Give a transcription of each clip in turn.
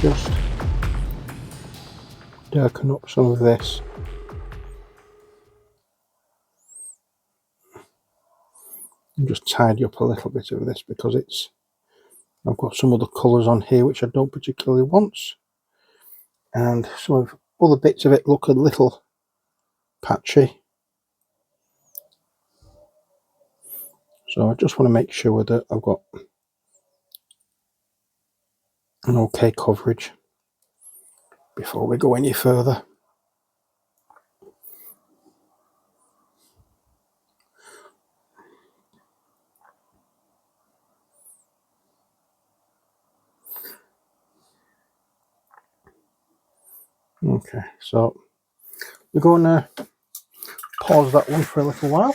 just darken up some of this. And just tidy up a little bit of this because I've got some other colours on here which I don't particularly want, and some of other bits of it look a little patchy. So I just want to make sure that I've got an okay coverage before we go any further. Okay, so we're going to pause that one for a little while.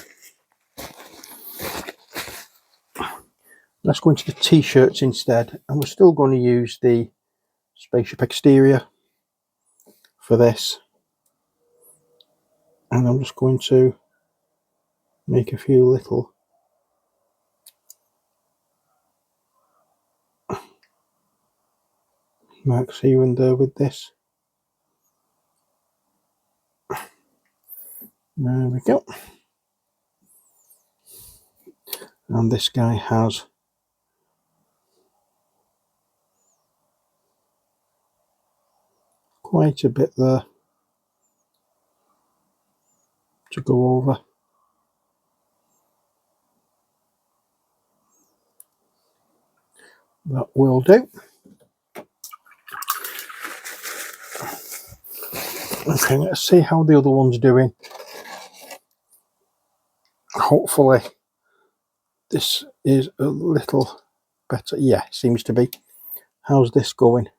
Let's go into the t-shirts instead, and we're still going to use the spaceship exterior for this, and I'm just going to make a few little marks here and there with this. There we go. And this guy has quite a bit there to go over. That will do. Okay, let's see how the other one's doing. Hopefully this is a little better. Yeah, seems to be. How's this going?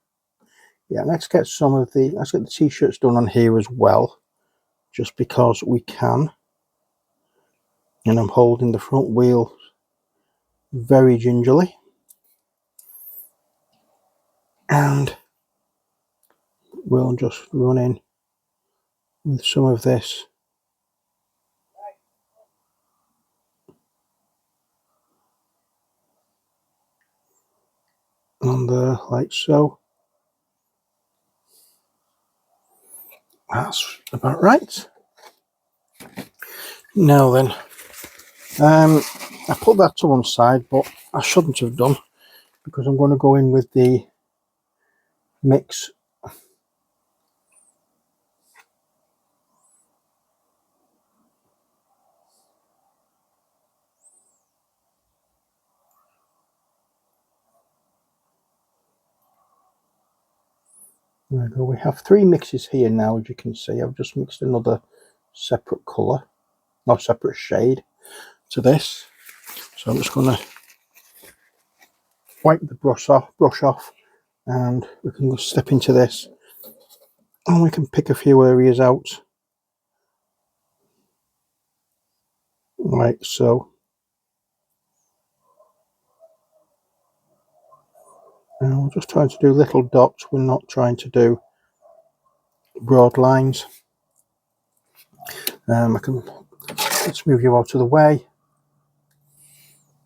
Yeah, let's get the t-shirts done on here as well, just because we can. And I'm holding the front wheel very gingerly, and we'll just run in with some of this on there, like so. That's about right. Now then, I put that to one side, but I shouldn't have done, because I'm going to go in with the mix. There we go. We have 3 mixes here now, as you can see. I've just mixed another separate colour, no, separate shade to this. So I'm just going to wipe the brush off, and we can go step into this, and we can pick a few areas out, like so. And we're just trying to do little dots. We're not trying to do broad lines. Let's move you out of the way.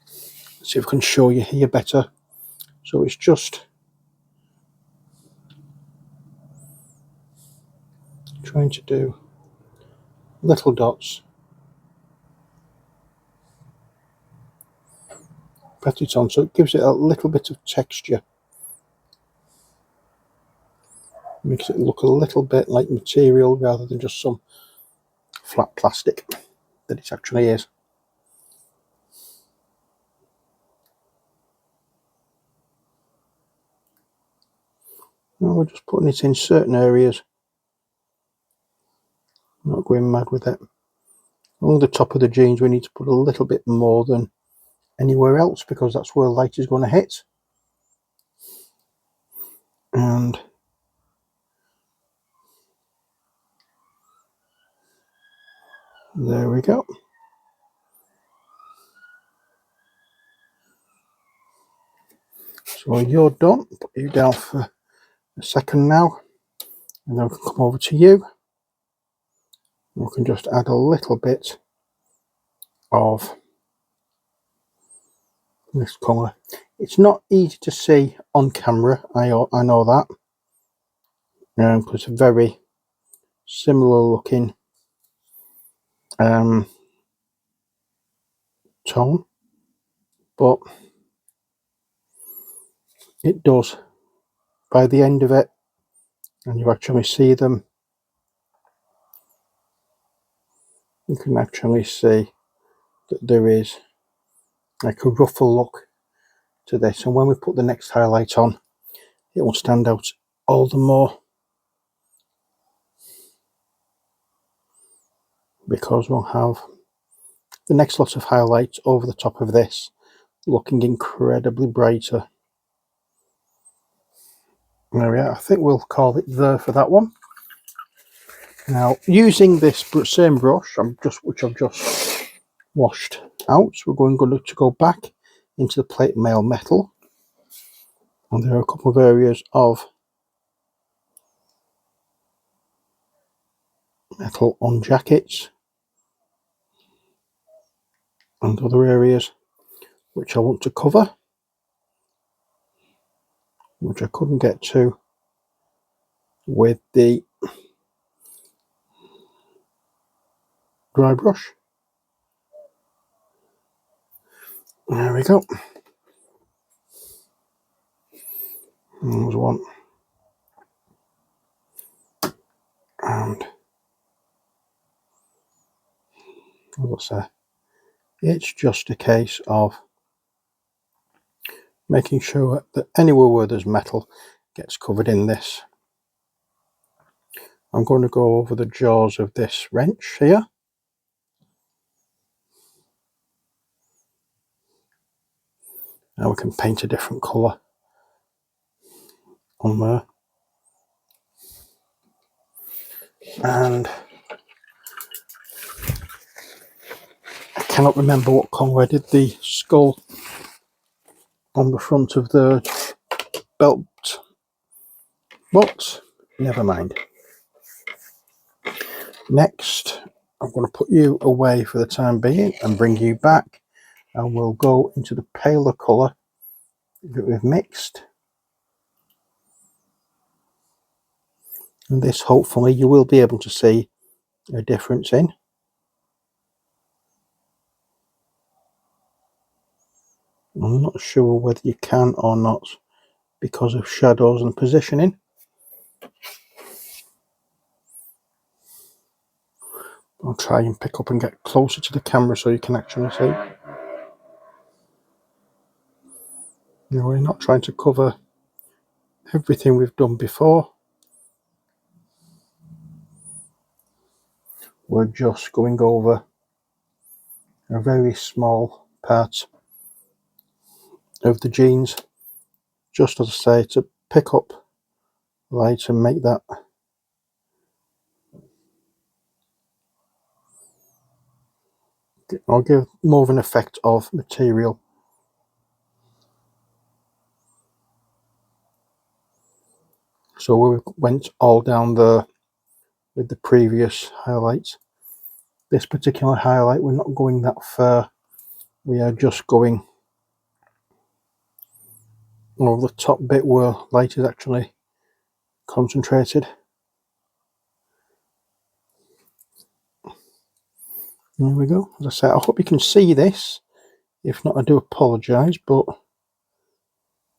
See if I can show you here better. So it's just trying to do little dots, pat it on so it gives it a little bit of texture, makes it look a little bit like material rather than just some flat plastic that it actually is. Now we're just putting it in certain areas, not going mad with it. Along the top of the jeans we need to put a little bit more than anywhere else, because that's where light is going to hit. And there we go. So you're done. Put you down for a second now, and then we can come over to you. We can just add a little bit of this colour. It's not easy to see on camera, I know that, It's a very similar looking tone, but it does, by the end of it, and you actually see them, you can actually see that there is like a ruffle look to this, and when we put the next highlight on, it will stand out all the more, because we'll have the next lot of highlights over the top of this looking incredibly brighter. There we are. I think we'll call it there for that one. Now, using this same brush, which I've just washed out, we're going to go back into the plate mail metal, and there are a couple of areas of metal on jackets and other areas which I want to cover, which I couldn't get to with the dry brush. There we go. There's one. And as I say, it's just a case of making sure that anywhere where there's metal gets covered in this. I'm going to go over the jaws of this wrench here. Now we can paint a different colour on there. And I cannot remember what colour I did the skull on the front of the belt, but never mind. Next, I'm going to put you away for the time being and bring you back, and we'll go into the paler colour that we've mixed. And this, hopefully, you will be able to see a difference in. I'm not sure whether you can or not because of shadows and positioning. I'll try and pick up and get closer to the camera so you can actually see. You know, we're not trying to cover everything we've done before. We're just going over a very small part of the jeans, just as I say, to pick up light and make that or give more of an effect of material. So we went all down there with the previous highlights. This particular highlight, we're not going that far. We are just going over the top bit where light is actually concentrated. There we go. As I say, I hope you can see this. If not, I do apologise, but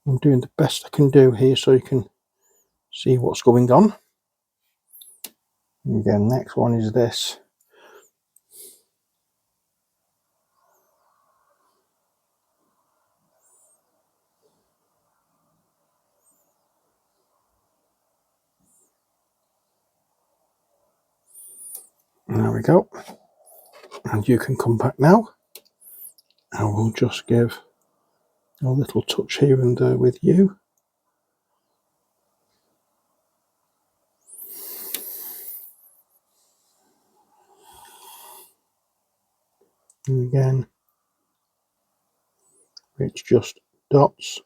I'm doing the best I can do here so you can see what's going on. And again, next one is this. There we go. And you can come back now. I will just give a little touch here and there with you. And again, it's just dots.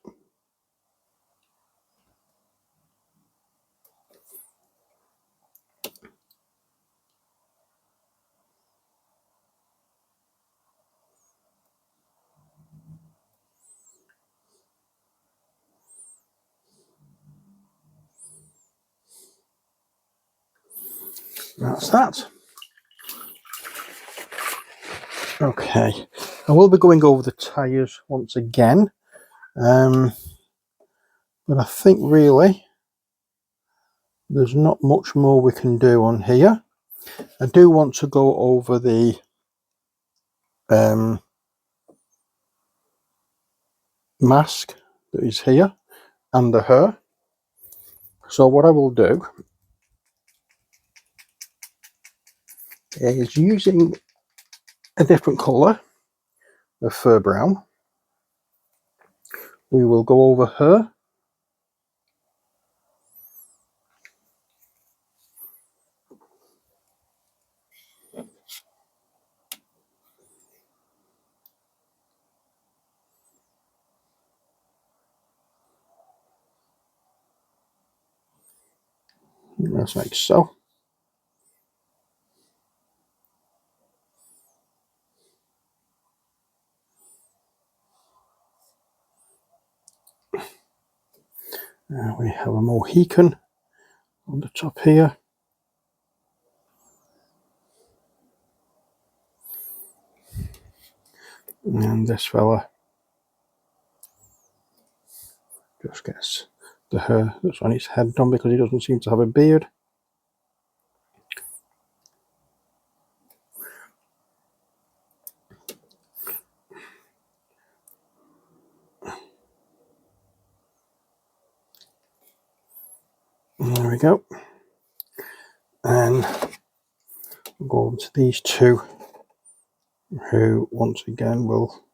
That's that. Okay, I will be going over the tyres once again, but I think really there's not much more we can do on here. I do want to go over the mask that is here and the hair. So what I will do is, using a different colour of fur brown, we will go over her. Just like so. We have a Mohican on the top here. And this fella just gets the hair that's on his head done because he doesn't seem to have a beard. There we go. And we'll go over to these two, who once again will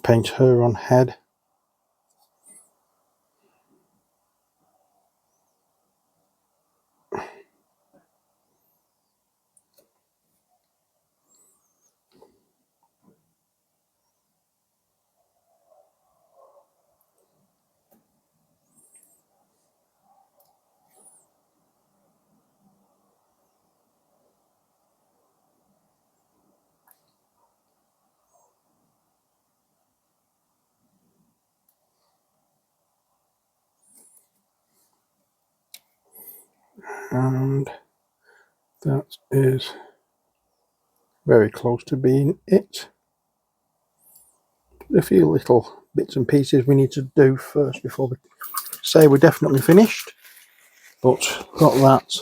paint her on head. And that is very close to being it. A few little bits and pieces we need to do first before we say we're definitely finished, but got that.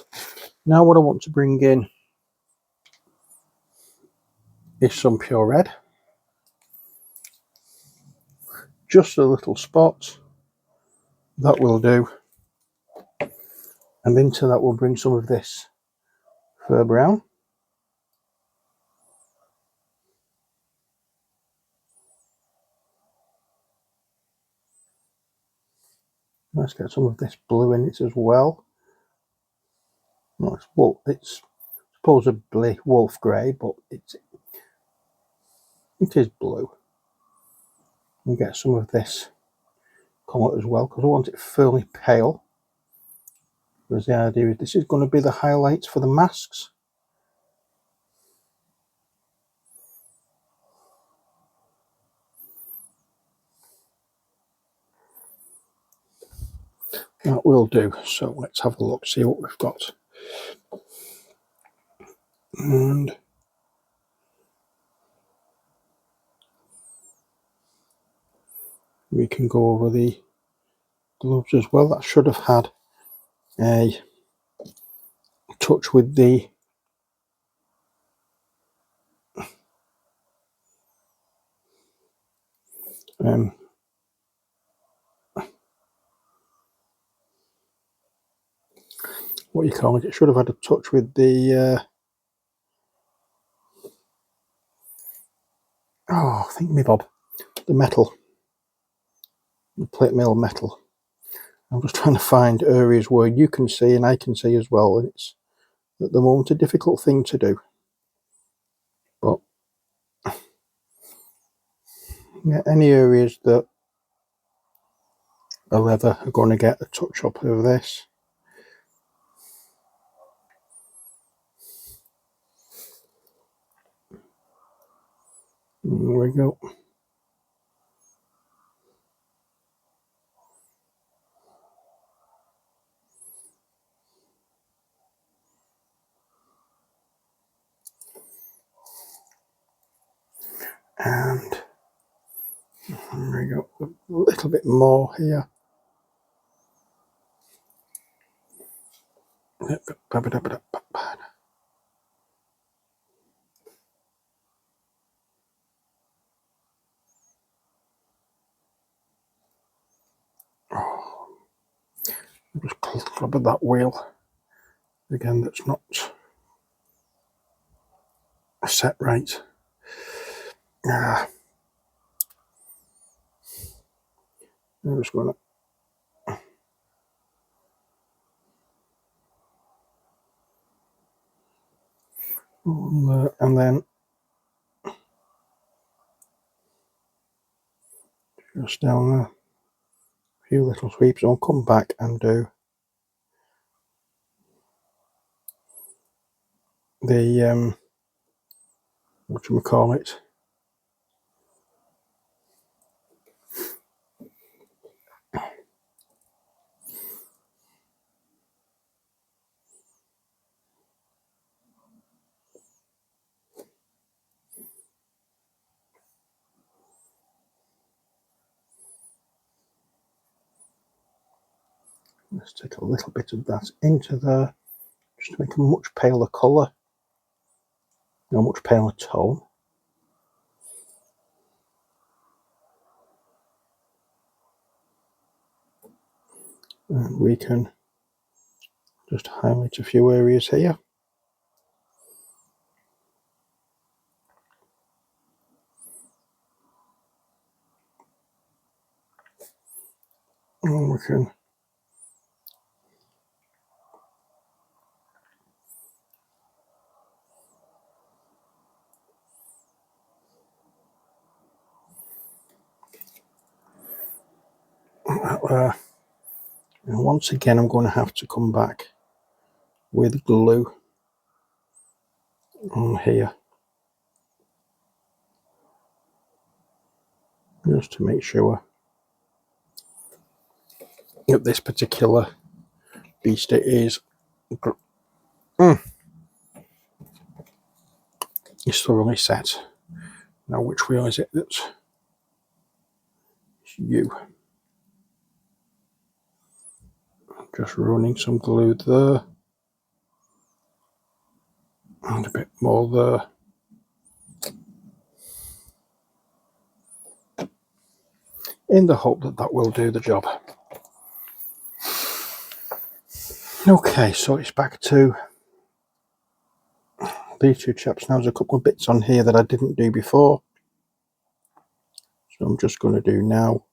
Now what I want to bring in is some pure red, just a little spot, that will do, and into that we'll bring some of this fur brown. Let's get some of this blue in it as well. No, it's supposedly wolf grey, but it is blue. You get some of this colour as well, because I want it fairly pale. Because the idea is this is going to be the highlights for the masks. That will do. So let's have a look, see what we've got. And we can go over the gloves as well. That should have had a touch with the what you call it. It should have had a touch with the oh, think me Bob, the metal, the plate mail metal. I'm just trying to find areas where you can see and I can see as well, and it's at the moment a difficult thing to do. But yeah, any areas that are leather are going to get a touch up of this. There we go. And there we go, a little bit more here. Just club at that wheel again, that's not set right. I'm just going to and then just down there, a few little sweeps. I'll come back and do the whatchamacallit, let's take a little bit of that into there just to make a much paler colour, a much paler tone. And we can just highlight a few areas here. And we can and once again I'm going to have to come back with glue on here just to make sure that this particular beast is thoroughly set. Now which wheel is it that's you? Just running some glue there and a bit more there. In the hope that that will do the job. Okay, so it's back to these two chaps. Now there's a couple of bits on here that I didn't do before, so I'm just going to do now.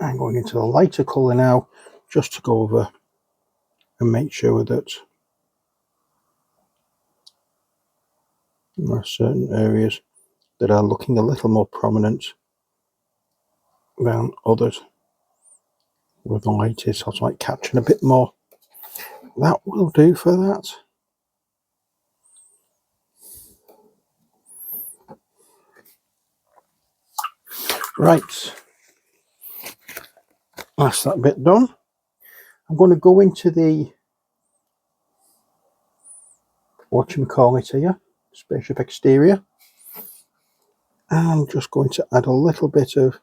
I'm going into the lighter colour now, just to go over and make sure that there are certain areas that are looking a little more prominent than others with the light is sort of like catching a bit more. That will do for that. Right, that's that bit done. I'm going to go into the whatchamacallit here, spaceship exterior. I'm just going to add a little bit of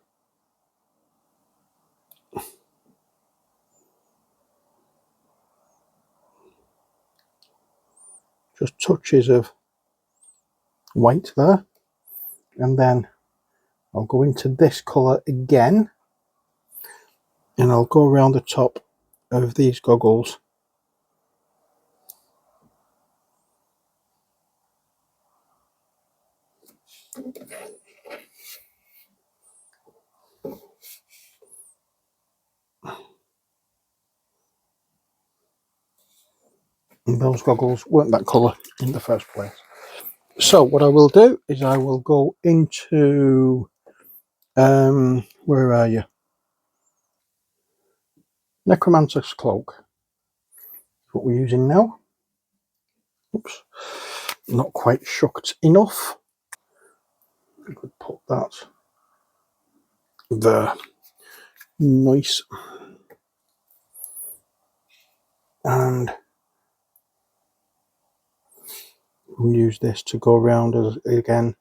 just touches of white there, and then I'll go into this colour again and I'll go around the top of these goggles those goggles weren't that colour in the first place. So what I will do is I will go into where are you? Necromancer's cloak. What we're using now. Oops, not quite shucked enough. We could put that there. Nice. And we'll use this to go around again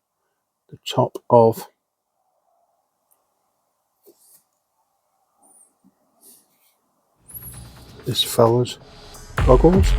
the top of this fella's goggles.